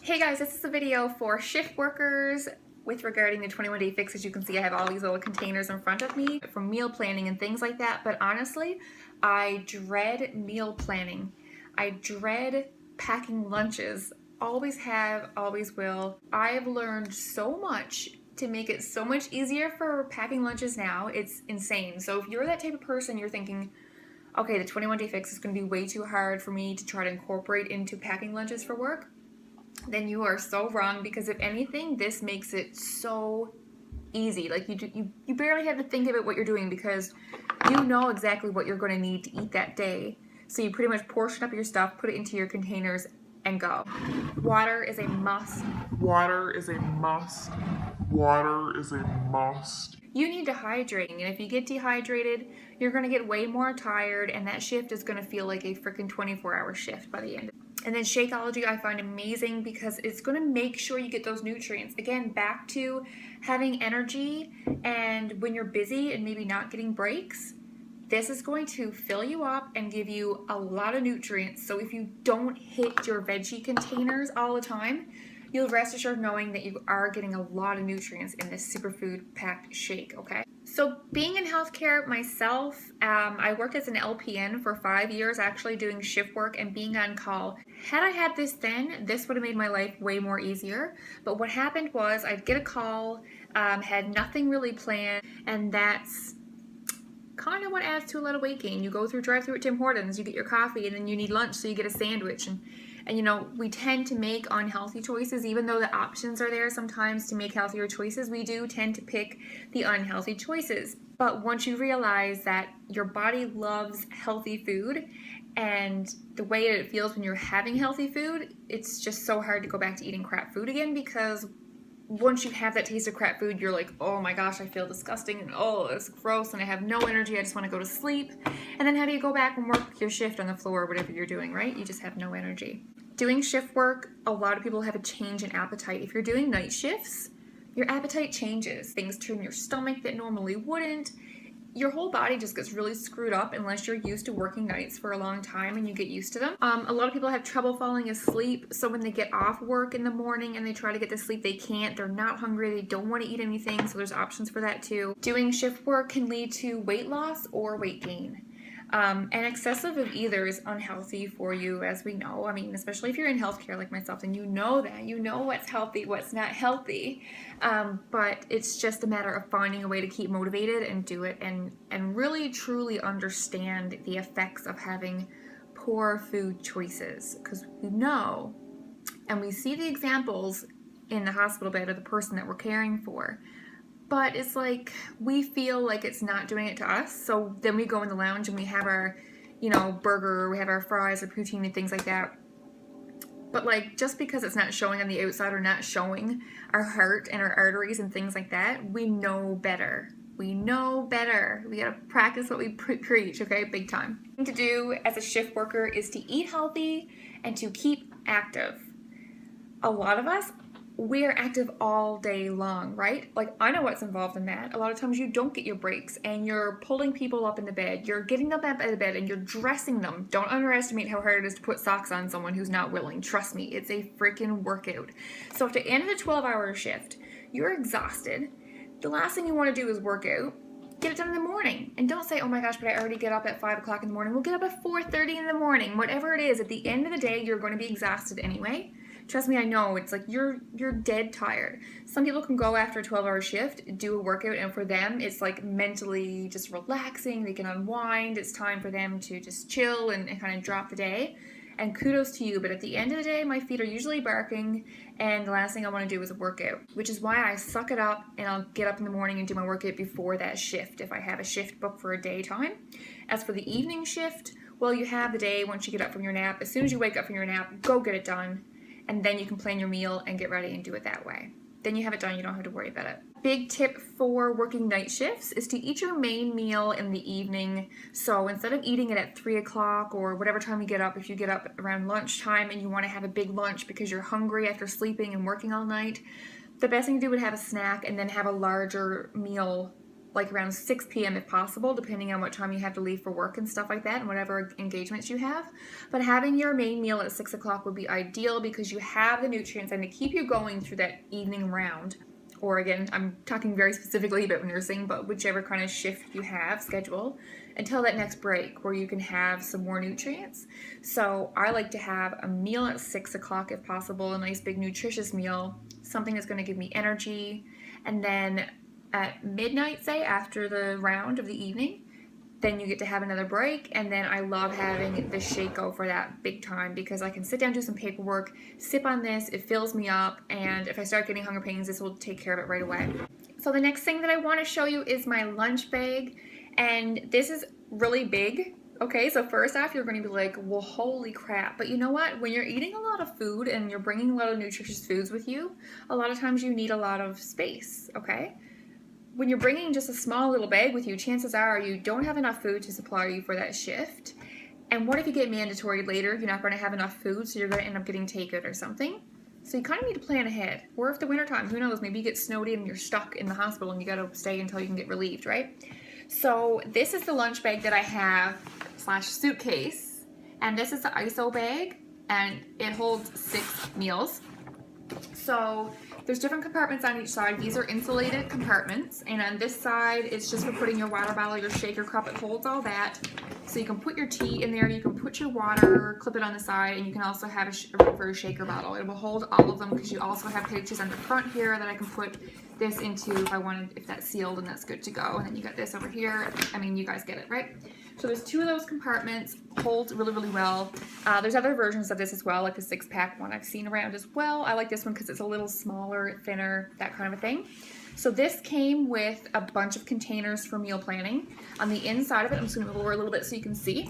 Hey guys, this is a video for shift workers with regarding the 21-day fix. As you can see, I have all these little containers in front of me for meal planning and things like that. But honestly, I dread meal planning. I dread packing lunches. Always have, always will. I have learned so much to make it so much easier for packing lunches now. It's insane. So if you're that type of person, you're thinking, okay, the 21-day fix is going to be way too hard for me to try to incorporate into packing lunches for work, then you are so wrong, because if anything, this makes it so easy. Like you barely have to think about what you're doing, because you know exactly what you're going to need to eat that day. So you pretty much portion up your stuff, put it into your containers, and go. Water is a must. Water is a must. Water is a must. You need to hydrate, and if you get dehydrated, you're going to get way more tired, and that shift is going to feel like a freaking 24-hour shift by the end. And then Shakeology I find amazing because it's going to make sure you get those nutrients. Again, back to having energy, and when you're busy and maybe not getting breaks, this is going to fill you up and give you a lot of nutrients. So if you don't hit your veggie containers all the time, you'll rest assured knowing that you are getting a lot of nutrients in this superfood packed shake, okay? So being in healthcare myself, I worked as an LPN for 5 years, actually doing shift work and being on call. Had I had this then, this would have made my life way more easier. But what happened was I'd get a call, had nothing really planned, and that's kind of what adds to a lot of weight gain. You go through drive-through at Tim Hortons, you get your coffee, and then you need lunch, so you get a sandwich. And you know, we tend to make unhealthy choices. Even though the options are there sometimes to make healthier choices, we do tend to pick the unhealthy choices. But once you realize that your body loves healthy food, and the way it feels when you're having healthy food, it's just so hard to go back to eating crap food again, because once you have that taste of crap food, you're like, oh my gosh, I feel disgusting, and oh, it's gross, and I have no energy, I just want to go to sleep. And then how do you go back and work your shift on the floor or whatever you're doing, right? You just have no energy. Doing shift work, a lot of people have a change in appetite. If you're doing night shifts, your appetite changes. Things turn your stomach that normally wouldn't. Your whole body just gets really screwed up unless you're used to working nights for a long time and you get used to them. A lot of people have trouble falling asleep, so when they get off work in the morning and they try to get to sleep, they can't. They're not hungry, they don't want to eat anything, so there's options for that too. Doing shift work can lead to weight loss or weight gain. And excessive of either is unhealthy for you, as we know. I mean, especially if you're in healthcare like myself, then you know that. You know what's healthy, what's not healthy. But it's just a matter of finding a way to keep motivated and do it, and really truly understand the effects of having poor food choices. Because we know, and we see the examples in the hospital bed of the person that we're caring for. But it's like, we feel like it's not doing it to us, so then we go in the lounge and we have our, you know, burger, we have our fries or poutine and things like that. But like, just because it's not showing on the outside or not showing our heart and our arteries and things like that, we know better. We know better. We gotta practice what we preach, okay? Big time. The thing to do as a shift worker is to eat healthy and to keep active. A lot of us, we are active all day long, right? Like, I know what's involved in that. A lot of times you don't get your breaks, and you're pulling people up in the bed. You're getting them up out of bed and you're dressing them. Don't underestimate how hard it is to put socks on someone who's not willing. Trust me, it's a freaking workout. So at the end of the 12-hour shift, you're exhausted. The last thing you want to do is work out. Get it done in the morning. And don't say, oh my gosh, but I already get up at 5 o'clock in the morning. We'll get up at 4:30 in the morning. Whatever it is, at the end of the day, you're going to be exhausted anyway. Trust me, I know. It's like you're dead tired. Some people can go after a 12-hour shift, do a workout, and for them, it's like mentally just relaxing. They can unwind. It's time for them to just chill and kind of drop the day. And kudos to you, but at the end of the day, my feet are usually barking, and the last thing I want to do is a workout, which is why I suck it up and I'll get up in the morning and do my workout before that shift if I have a shift booked for a daytime. As for the evening shift, well, you have the day once you get up from your nap. As soon as you wake up from your nap, go get it done. And then you can plan your meal and get ready and do it that way. Then you have it done, you don't have to worry about it. Big tip for working night shifts is to eat your main meal in the evening. So instead of eating it at 3 o'clock or whatever time you get up, if you get up around lunchtime and you want to have a big lunch because you're hungry after sleeping and working all night, the best thing to do would have a snack and then have a larger meal like around 6 p.m. if possible, depending on what time you have to leave for work and stuff like that and whatever engagements you have. But having your main meal at 6 o'clock would be ideal because you have the nutrients and to keep you going through that evening round. Or again, I'm talking very specifically about nursing, but whichever kind of shift you have, schedule, until that next break where you can have some more nutrients. So I like to have a meal at 6 o'clock if possible, a nice big nutritious meal, something that's going to give me energy. And then at midnight, say, after the round of the evening, then you get to have another break, and then I love having the shake go for that big time because I can sit down, do some paperwork, sip on this, it fills me up, and if I start getting hunger pains, this will take care of it right away. So the next thing that I want to show you is my lunch bag, and this is really big. Okay, so first off, you're going to be like, well, holy crap. But you know what? When you're eating a lot of food and you're bringing a lot of nutritious foods with you, a lot of times you need a lot of space, okay? When you're bringing just a small little bag with you, chances are you don't have enough food to supply you for that shift. And what if you get mandatory later? You're not going to have enough food, so you're going to end up getting takeout or something. So you kind of need to plan ahead. Or if the wintertime, who knows, maybe you get snowed in and you're stuck in the hospital and you got to stay until you can get relieved, right? So this is the lunch bag that I have / suitcase. And this is the ISO bag, and it holds 6 meals. So there's different compartments on each side. These are insulated compartments, and on this side it's just for putting your water bottle, your shaker cup. It holds all that, so you can put your tea in there, you can put your water, clip it on the side, and you can also have a room for a shaker bottle. It will hold all of them because you also have pouches on the front here that I can put this into if I wanted, if that's sealed and that's good to go. And then you got this over here. I mean, you guys get it, right? So there's 2 of those compartments, holds really, really well. There's other versions of this as well, like the 6-pack one I've seen around as well. I like this one because it's a little smaller, thinner, that kind of a thing. So this came with a bunch of containers for meal planning. On the inside of it, I'm just going to move over a little bit so you can see.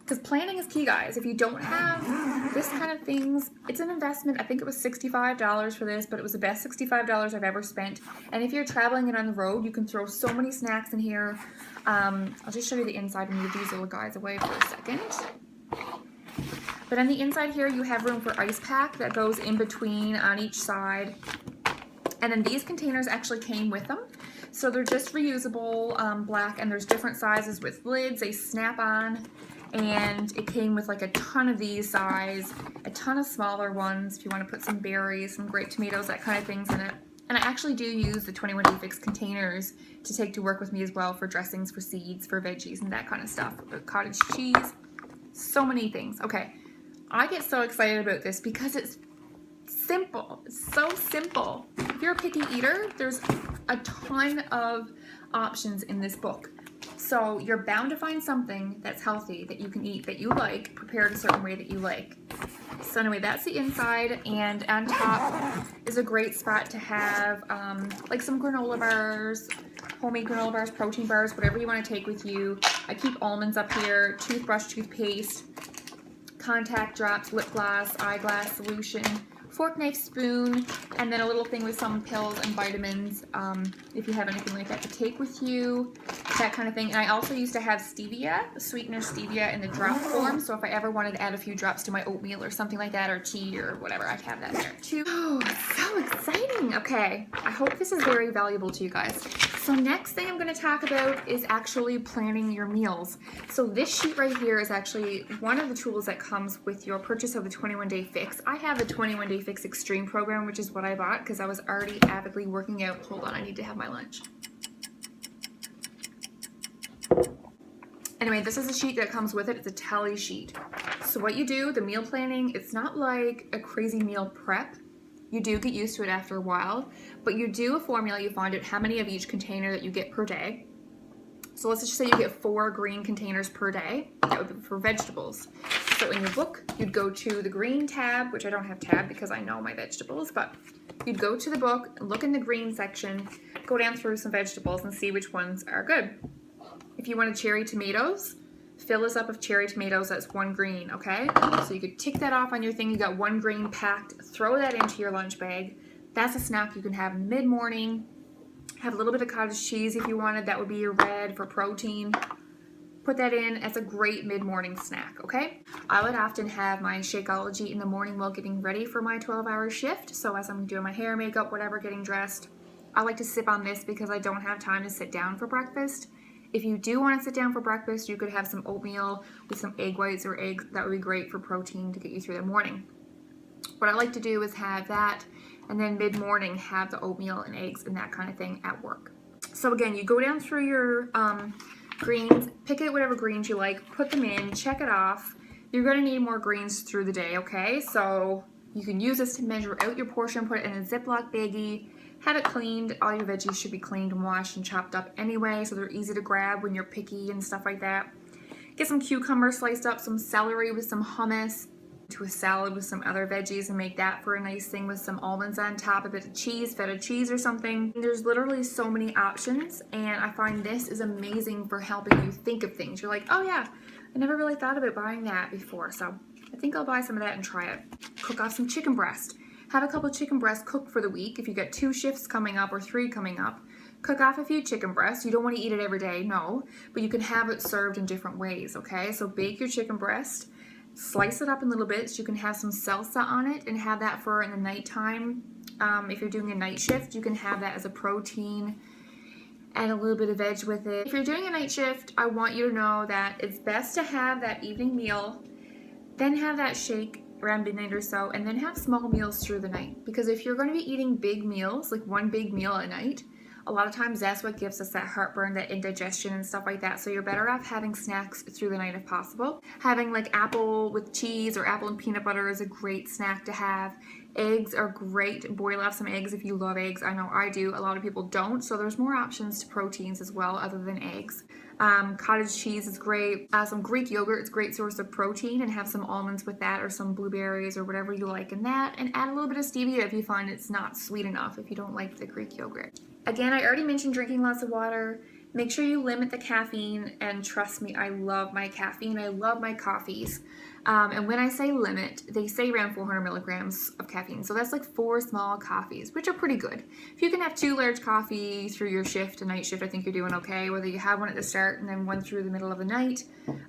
Because planning is key, guys. If you don't have this kind of things, it's an investment. I think it was $65 for this, but it was the best $65 I've ever spent. And if you're traveling and on the road, you can throw so many snacks in here. I'll just show you the inside and move these little guys away for a second. But on the inside here, you have room for ice pack that goes in between on each side. And then these containers actually came with them. So they're just reusable, black, and there's different sizes with lids. They snap on. And it came with like a ton of these size, a ton of smaller ones if you want to put some berries, some grape tomatoes, that kind of things in it. And I actually do use the 21 Day Fix containers to take to work with me as well for dressings, for seeds, for veggies, and that kind of stuff. Cottage cheese, so many things. Okay, I get so excited about this because it's simple. It's so simple. If you're a picky eater, there's a ton of options in this book. So you're bound to find something that's healthy that you can eat, that you like, prepared a certain way that you like. So anyway, that's the inside, and on top is a great spot to have like some granola bars, homemade granola bars, protein bars, whatever you want to take with you. I keep almonds up here, toothbrush, toothpaste, contact drops, lip gloss, eyeglass solution, fork, knife, spoon, and then a little thing with some pills and vitamins if you have anything like that to take with you, that kind of thing. And I also used to have stevia, sweetener stevia in the drop form, so if I ever wanted to add a few drops to my oatmeal or something like that, or tea or whatever, I'd have that there too. Oh, so exciting. Okay, I hope this is very valuable to you guys. So next thing I'm going to talk about is actually planning your meals. So this sheet right here is actually one of the tools that comes with your purchase of the 21 Day Fix. I have the 21 Day Fix Extreme program, which is what I bought because I was already avidly working out. Hold on, I need to have my lunch. Anyway, this is a sheet that comes with it. It's a tally sheet. So what you do, the meal planning, it's not like a crazy meal prep. You do get used to it after a while, but you do a formula. You find out how many of each container that you get per day. So let's just say you get 4 green containers per day. That would be for vegetables. So in your book, you'd go to the green tab, which I don't have tab because I know my vegetables, but you'd go to the book, look in the green section, go down through some vegetables and see which ones are good. If you wanted cherry tomatoes, fill this up with cherry tomatoes. That's 1 green, okay? So you could tick that off on your thing. You got 1 green packed. Throw that into your lunch bag. That's a snack you can have mid-morning. Have a little bit of cottage cheese if you wanted. That would be your red for protein. Put that in as a great mid-morning snack, okay? I would often have my Shakeology in the morning while getting ready for my 12-hour shift. So as I'm doing my hair, makeup, whatever, getting dressed, I like to sip on this because I don't have time to sit down for breakfast. If you do want to sit down for breakfast, you could have some oatmeal with some egg whites or eggs. That would be great for protein to get you through the morning. What I like to do is have that, and then mid-morning have the oatmeal and eggs and that kind of thing at work. So again, you go down through your greens, pick out whatever greens you like, put them in, check it off. You're going to need more greens through the day, okay? So you can use this to measure out your portion, put it in a Ziploc baggie, have it cleaned. All your veggies should be cleaned and washed and chopped up anyway, so they're easy to grab when you're picky and stuff like that. Get some cucumbers sliced up, some celery with some hummus, to a salad with some other veggies, and make that for a nice thing with some almonds on top, a bit of cheese, feta cheese or something. There's literally so many options, and I find this is amazing for helping you think of things. You're like, oh yeah, I never really thought about buying that before, so I think I'll buy some of that and try it. Cook off some chicken breast. Have a couple chicken breasts cooked for the week. If you got 2 shifts coming up or 3 coming up, cook off a few chicken breasts. You don't want to eat it every day, no, but you can have it served in different ways, okay? So bake your chicken breast, slice it up in little bits. You can have some salsa on it and have that for in the nighttime. If you're doing a night shift, you can have that as a protein and a little bit of veg with it. If you're doing a night shift, I want you to know that it's best to have that evening meal, then have that shake around midnight or so, and then have small meals through the night. Because if you're going to be eating big meals, like one big meal at night, a lot of times that's what gives us that heartburn, that indigestion and stuff like that. So you're better off having snacks through the night if possible. Having like apple with cheese or apple and peanut butter is a great snack to have. Eggs are great. Boil off some eggs if you love eggs. I know I do. A lot of people don't. So there's more options to proteins as well other than eggs. Cottage cheese is great. Some Greek yogurt is a great source of protein, and have some almonds with that or some blueberries or whatever you like in that. And add a little bit of stevia if you find it's not sweet enough, if you don't like the Greek yogurt. Again, I already mentioned drinking lots of water. Make sure you limit the caffeine, and trust me, I love my caffeine. I love my coffees. And when I say limit, they say around 400 milligrams of caffeine. So that's like 4 small coffees, which are pretty good. If you can have 2 large coffees through your shift, a night shift, I think you're doing okay. Whether you have one at the start and then one through the middle of the night,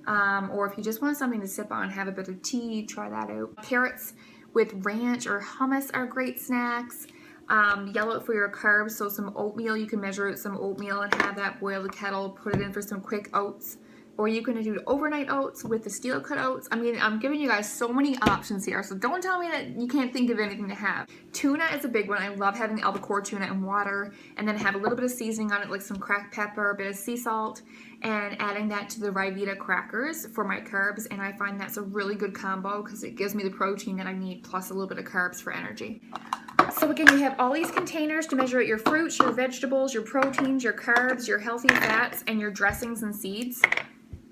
or if you just want something to sip on, have a bit of tea, try that out. Carrots with ranch or hummus are great snacks. Yellow for your carbs, so some oatmeal, you can measure out some oatmeal and have that, boil the kettle, put it in for some quick oats. Or you can do overnight oats with the steel cut oats. I mean, I'm giving you guys so many options here, so don't tell me that you can't think of anything to have. Tuna is a big one. I love having the albacore tuna in water, and then have a little bit of seasoning on it, like some cracked pepper, a bit of sea salt, and adding that to the Rivita crackers for my carbs. And I find that's a really good combo because it gives me the protein that I need plus a little bit of carbs for energy. So again, you have all these containers to measure out your fruits, your vegetables, your proteins, your carbs, your healthy fats, and your dressings and seeds.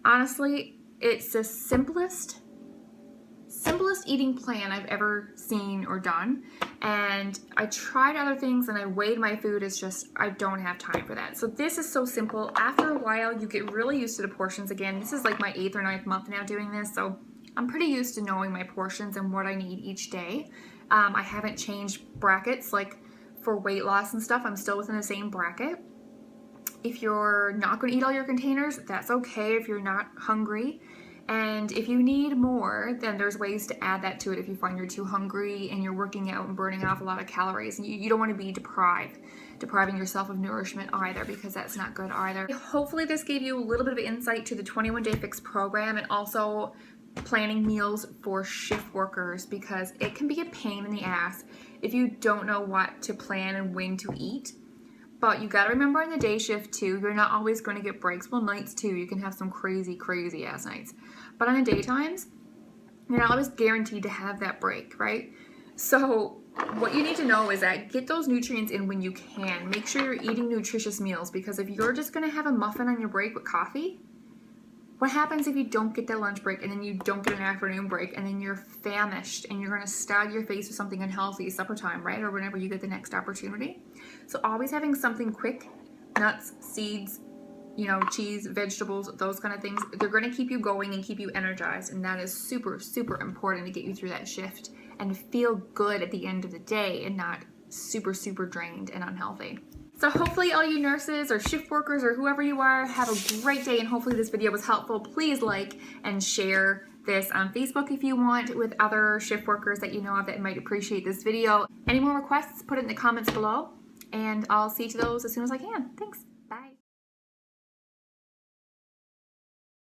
Honestly, it's the simplest eating plan I've ever seen or done. And I tried other things and I weighed my food. It's just, I don't have time for that. So this is so simple. After a while, you get really used to the portions. Again, this is like my 8th or 9th month now doing this. So I'm pretty used to knowing my portions and what I need each day. I haven't changed brackets like for weight loss and stuff. I'm still within the same bracket. If you're not going to eat all your containers, that's okay if you're not hungry. And if you need more, then there's ways to add that to it if you find you're too hungry and you're working out and burning off a lot of calories. And you don't want to be depriving yourself of nourishment either, because that's not good either. Hopefully this gave you a little bit of insight to the 21-Day Fix program, and also planning meals for shift workers, because it can be a pain in the ass if you don't know what to plan and when to eat. But you gotta remember in the day shift too, you're not always going to get breaks. Well, nights too, you can have some crazy ass nights. But on the daytimes, you're not always guaranteed to have that break, right? So what you need to know is that get those nutrients in when you can. Make sure you're eating nutritious meals, because if you're just gonna have a muffin on your break with coffee, what happens if you don't get that lunch break and then you don't get an afternoon break and then you're famished and you're going to stab your face with something unhealthy supper time, right? Or whenever you get the next opportunity. So always having something quick, nuts, seeds, cheese, vegetables, those kind of things, they're going to keep you going and keep you energized. And that is super important to get you through that shift and feel good at the end of the day and not super drained and unhealthy. So hopefully all you nurses or shift workers or whoever you are have a great day, and hopefully this video was helpful. Please like and share this on Facebook if you want with other shift workers that you know of that might appreciate this video. Any more requests, put it in the comments below. and I'll see you to those as soon as I can. Thanks.